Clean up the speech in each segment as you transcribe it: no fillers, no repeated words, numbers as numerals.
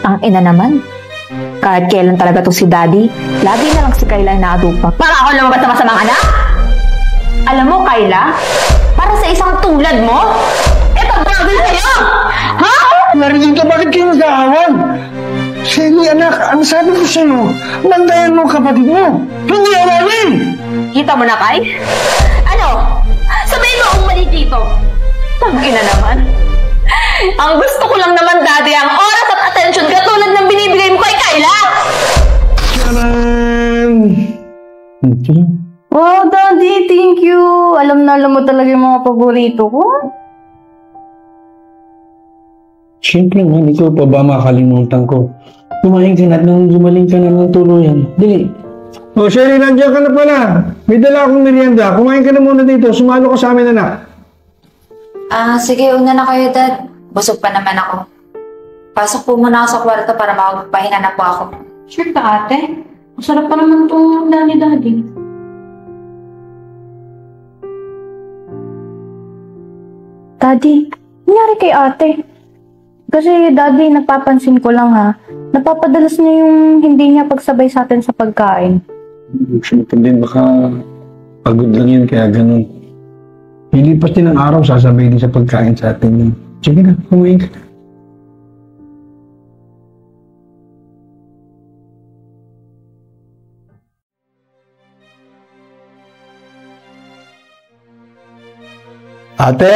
Ang ina naman. Kahit kailan talaga to si Daddy, lagi na lang si Kayla yung nakatupang. Para ako lumabas na masamang anak? Alam mo, Kayla, para sa isang tulad mo, eto bagal sa'yo! Ha? Narinig ka, bakit kayo nag-aawan? Shelly, anak, ang sabi ko sa'yo, bandayan mo kapatid mo. Hindi awalin! Kita mo na, Kay? Ano? Sabihin mo ang mali dito. Tangina naman. Ang gusto ko lang naman, Daddy, ang oras at atensyon katulad ng binibigay mo kay Kayla! Naman! Wow, Daddy, thank you! Alam mo talaga yung mga paborito ko. Siyempre man, ikaw pa ba makalimutan ko? Kumain ka na at nang gumaling ka na ng tuluyan. Dili. O, Shelly, nandiyan ka na pala. May dala akong merienda. Kumain ka na muna dito. Sumalo ka sa amin, anak. Sige, una na kayo, Dad. Busog pa naman ako. Pasok po muna ako sa kwarto para makapagpahinga na po ako. Sure ka, ate? Masarap pa naman itong Daddy. Daddy, nangyari kay ate? Kasi Daddy, napapansin ko lang ha. Napapadalas niya yung hindi niya pagsabay sa atin sa pagkain. Siyempre din, baka pagod lang yan, kaya ganun. Hilipas din ang araw, sasabay din sa pagkain sa atin. Sige na, kumain ka. Ate!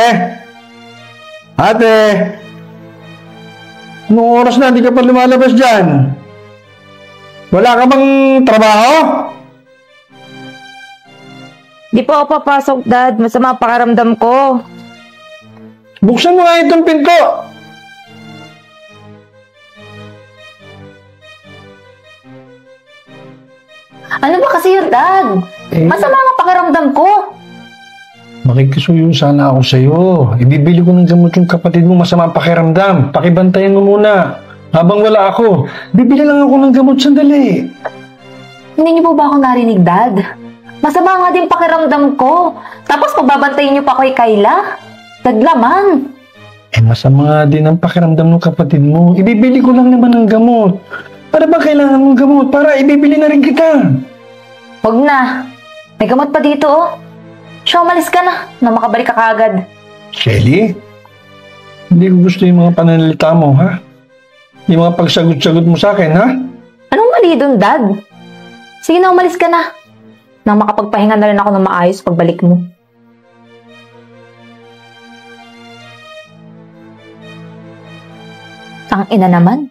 Ate! Anong oras na? Hindi ka pa lumalabas dyan. Wala ka bang trabaho? Di po ako papasok, Dad. Masama pakaramdam ko. Buksan mo nga itong pinto! Ano ba kasi yun, Dad? Masama ang pakiramdam ko. Makikisuyo sana ako sa'yo. Ibibili ko ng gamot yung kapatid mo, masama ang pakiramdam. Pakibantayan mo muna. Habang wala ako, bibili lang ako ng gamot sandali. Hindi niyo po ba ako narinig, Dad? Masama nga din pakiramdam ko. Tapos pagbabantayin niyo pa kay Kayla? Naglaman. Masama nga din ang pakiramdam ng kapatid mo. Ibibili ko lang naman ng gamot. Para ba kailangan mong gamot? Para ibibili na rin kita. Huwag na. May gamot pa dito, oh. Siya, umalis ka na makabalik ka kaagad. Shelly? Hindi ko gusto yung mga pananalita mo, ha? Yung mga pagsagot-sagot mo sa akin, ha? Anong mali dun, Dad? Sige na, umalis ka na. Nang makapagpahinga na rin ako ng maayos pagbalik mo. Ang ina naman.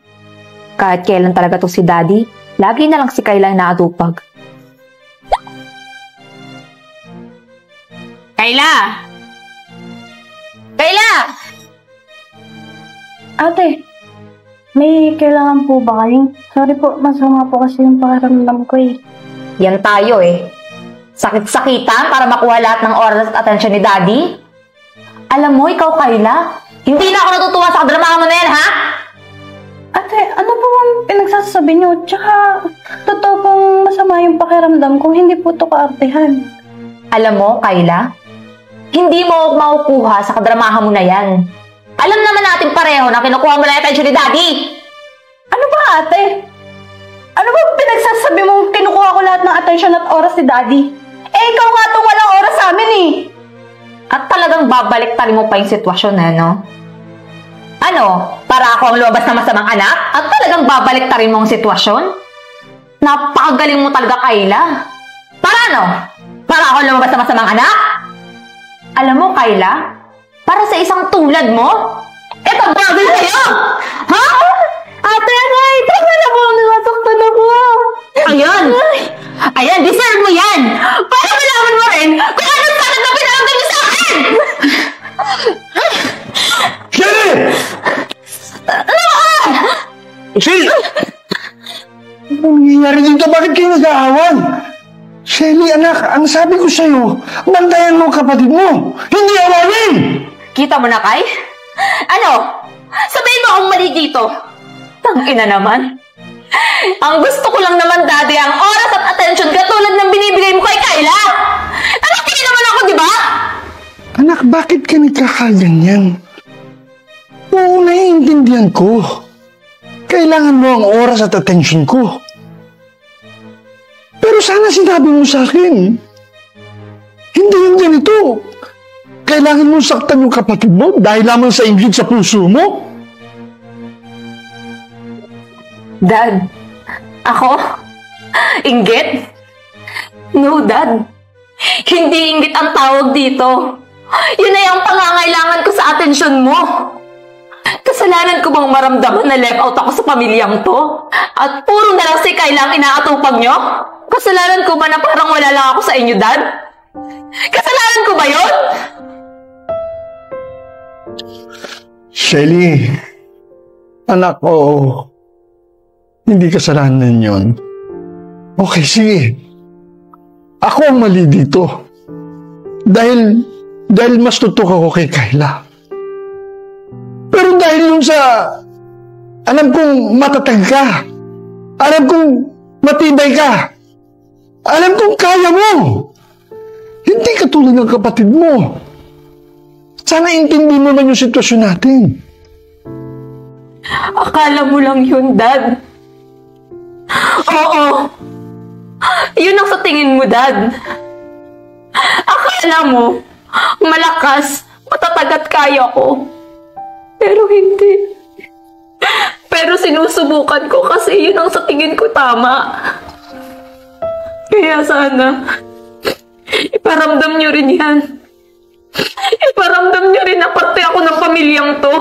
Kahit kailan talaga to si Daddy, lagi na lang si Kayla yung nakatupag. Kayla! Kayla! Ate, may kailangan po ba kayo? Sorry po, masama po kasi yung pakiramdam ko eh. Yan tayo eh. Sakit-sakitan para makuha lahat ng oras at atensyon ni Daddy? Alam mo, ikaw, Kayla, hindi na ako natutuwa sa kadramahan mo na yan, ha? Ate, ano po ang pinagsasabi niyo? Tsaka, totoo pong masama yung pakiramdam ko, hindi po ito kaartehan. Alam mo, Kayla, hindi mo makukuha sa kadramahan mo na yan. Alam naman natin pareho na kinukuha mo lang yung atensyon ni Daddy. Ano ba, ate? Ano ba pinagsasabi mong kinukuha ko lahat ng atensyon at oras ni Daddy? Eh, ikaw nga itong walang oras sa amin eh. At talagang babalik tali mo pa yung sitwasyon, no? Ano? Para ako ang lumabas na masamang anak? At talagang babalik rin mo ang sitwasyon? Napakagaling mo talaga, Kayla. Para ano? Para ako lumabas na masamang anak? Alam mo, Kayla, para sa isang tulad mo, eto bagal sa'yo! Ha? Ate, Nay, tama na po, nasasaktan ako. Ayan! Ayan, deserve mo yan! Para malaman mo rin kung anong sakit na pinaramdam niyo sa akin! Shelly! Shelly! Anong nangyayari dito? Bakit kayo nag-aawan? Shelly, anak, ang sabi ko sa'yo, bantayan mo kapatid mo. Hindi awalin! Kita mo na, Kay? Ano? Sabihin mo ang mali dito. Tangina naman. Ang gusto ko lang naman, Daddy, ang oras at atensyon katulad ng binibigay mo kay Kayla. Anak, hindi naman ako, di ba? Anak, bakit ka nagkakaganyan? Oo, naiintindihan ko. Kailangan mo ang oras at atensyon ko. Pero sana sinabi mo sa akin, hindi yung ganito. Kailangan mo saktan yung kapatid mo dahil lamang sa inggit sa puso mo? Dad, ako? Inggit? No, Dad. Hindi inggit ang tawag dito. Yun ay ang pangangailangan ko sa atensyon mo. Kasalanan ko bang maramdaman na left out ako sa pamilyang to? At puro na lang si Kayla ang inaatupag nyo? Kasalanan ko ba na parang wala lang ako sa inyo, Dad? Kasalanan ko ba yun? Shelly, anak ko, hindi kasalanan yun. Okay, sige. Ako ang mali dito. Dahil mas tutok ako kay Kayla. Pero dahil yun sa, alam kong matatag ka. Alam kong matibay ka. Alam kong kaya mo. Hindi katulad ng kapatid mo. Sana intindihin mo naman yung sitwasyon natin. Akala mo lang yun, Dad. Oo. Yun ang sa tingin mo, Dad. Akala mo, malakas, matatag at kaya ko. Pero hindi. Pero sinusubukan ko kasi yun ang sa tingin ko tama. Kaya sana, iparamdam nyo rin yan. Iparamdam nyo rin na parte ako ng pamilyang to.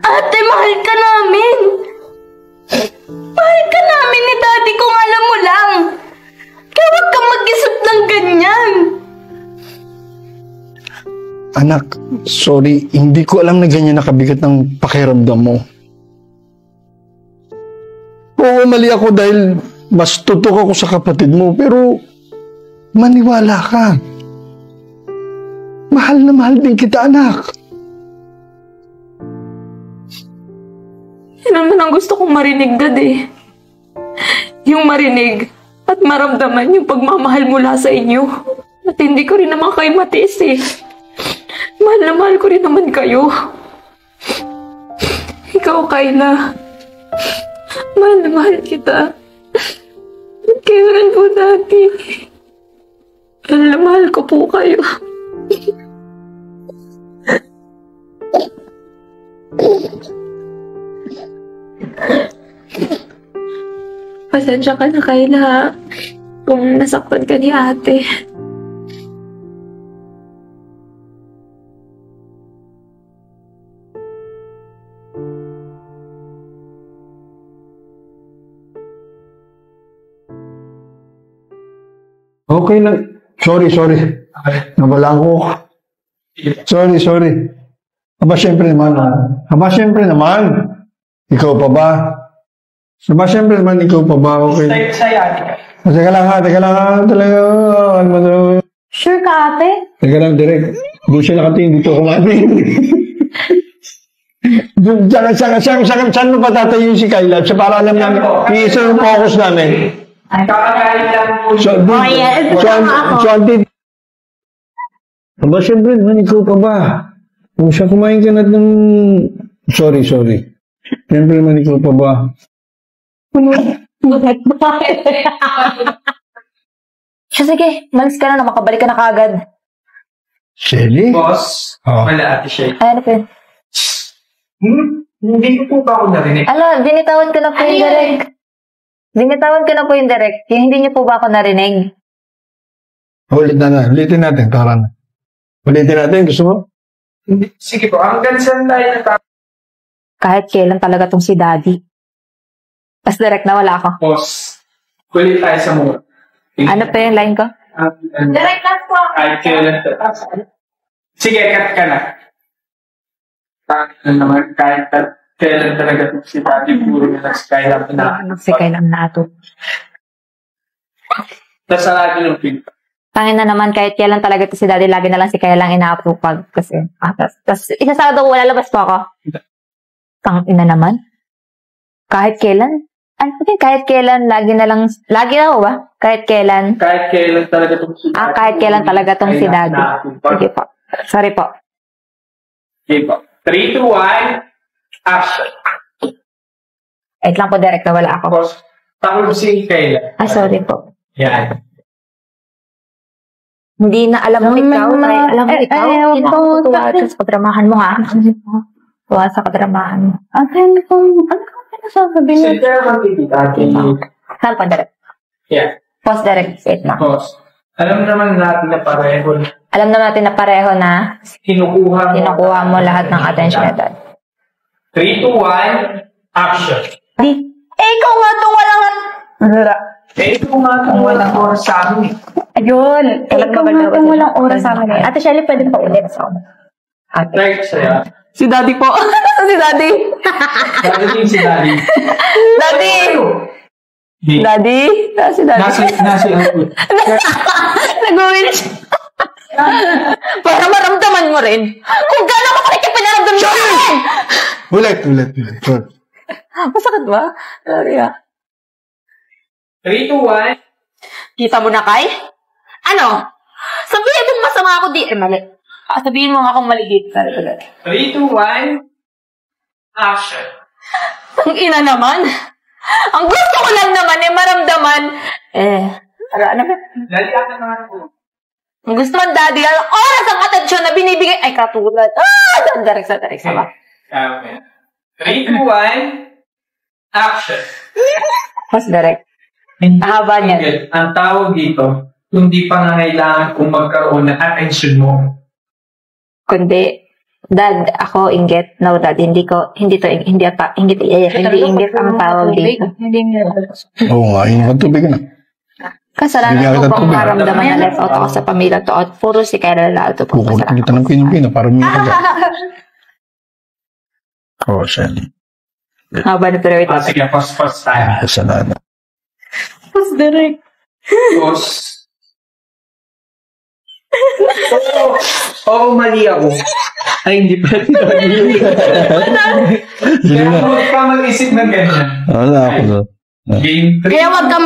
Ate, mahal ka namin. Mahal ka namin ni Daddy kung alam mo lang. Kaya huwag kang mag-isip ng ganyan. Anak, sorry, hindi ko alam na ganyan nakabigat ng pakiramdam mo. Oo, mali ako dahil mas tutok ako sa kapatid mo, pero maniwala ka. Mahal na mahal din kita, anak. Yan naman ang gusto kong marinig, Dad eh. Yung marinig at maramdaman yung pagmamahal mula sa inyo. At hindi ko rin naman kayo matiis eh. Mahal na mahal ko rin naman kayo. Ikaw, Kayla. Mahal na mahal kita. At kailan po dati. Mahal na mahal ko po kayo. Pasensya ka na, Kayla, kung nasaktan ka ni ate. Okay lang. Sorry. Nawala ko. Sorry. Aba, syempre naman. Ikaw pa ba? Aba, syempre naman, ikaw pa ba? Okay. Teka lang ha. Talaga. Ano mo to? Sure ka, ate? Teka lang, direct. Doon siya nakatingin dito kumain. Saan mo patatayin si Kayla? Sa para alam namin, isa yung focus namin. Kakakain lang po. Aba, syempre naman, ikaw pa ba? Kung siya kumain ka na ng... Sorry. Syempre naman, ikaw pa ba? Sige, malis ka na, makabalik ka na kagad. Shelly? Boss, wala ate siya. Ay, ano po yun? Hindi ko po ba ako narinig? Binitawan ko na po yung direct. Yung hindi niyo po ba ako narinig? Ulitin natin, Karan. Ulitin natin, gusto mo? Sige po, hanggang saan tayo Kahit kailan talaga tong si Daddy. Pas direct na wala ako. Boss, kulit tayo sa mura. Ano pa yung line ko? Direct lang po. Kahit kailan sige, cut ka na. Kahit kailan talaga itong si Daddy, puro na si Kayla na. Si Kayla na ato. Tapos sa akin yung pinto. Tangin na naman, kahit kailan talaga ito si Daddy, lagi na lang si Kayla lang ina-approve kasi. Tapos isasado ko, lalabas po ako. Tangina naman. Kahit kailan? Kahit kailan, lagi na ako ba? Kahit kailan talaga itong si Daddy. Kahit kailan talaga itong si Daddy. Sige po. Sorry po. Okay po. 3, 2, 1, action. Wait lang po, Derek, nawala ako. Boss, takot si Kayla. Ah, sorry po. Yan. Hindi na alam mo ikaw, tay. Alam mo ikaw, hindi na ako tuwa sa kadramahan mo, ha? Tuwa sa kadramahan mo. Ano ka pinasasabi niya? Sige, magkikita. Saan pa, Derek? Yeah. Pause, Derek. Wait na. Boss, alam naman natin na pareho. Alam na natin na pareho na kinukuha mo lahat ng attention na dad. 3, 2, 1, action. Ikaw nga itong walang... Ito nga kung walang oras sa amin. Ayun. Ikaw nga itong walang oras sa amin. Ate Shelly, pwede pa ulit sa ako. Right, saya. Si Daddy po. Si Daddy. Dadating si Daddy. Daddy! Di. Daddy? Si Daddy. Nasa Nag-uwin siya. Para maramdaman mo rin kung gano'n ka palit yung pinaramdam mo rin. Ulit. Masakit ba? Sorry, 3, 2, 1. Kita mo na, Kai? Ano? Sabihin mong masama ako di... mali. Sabihin mo nga akong mali dito. 3, 2, 1, action. Ang ina naman. Ang gusto ko lang naman maramdaman. Ano ba? Dali ako naman po. Ang gusto man, Daddy, ang oras ang atensyon na binibigay. Ay, katulad. Direct sa ba? Okay. 3, 2, 1, action. Mas direct. Haba niyan. Ang tawag dito, hindi pangangailangan kung magkaroon ng attention mo. Kundi, Dad, ako inggit. No, Dad, hindi inggit ang tawag dito. Oo nga, yun ang tubig na. Kasalanan ko pang maramdaman na left out ako sa pamilya to at puro si Kayla Lalto po kasalanan Kukulit ko. ng pinang para may kaga. Oo, Shelly. Haba na pero ito. Sige, pause tayo. Kasalanan. Mas direct. Pause. Oo, mali ako. Ay, hindi pa. Kaya huwag ka mag-isip ng ganyan. Wala ako. Game 3. Kaya wag ka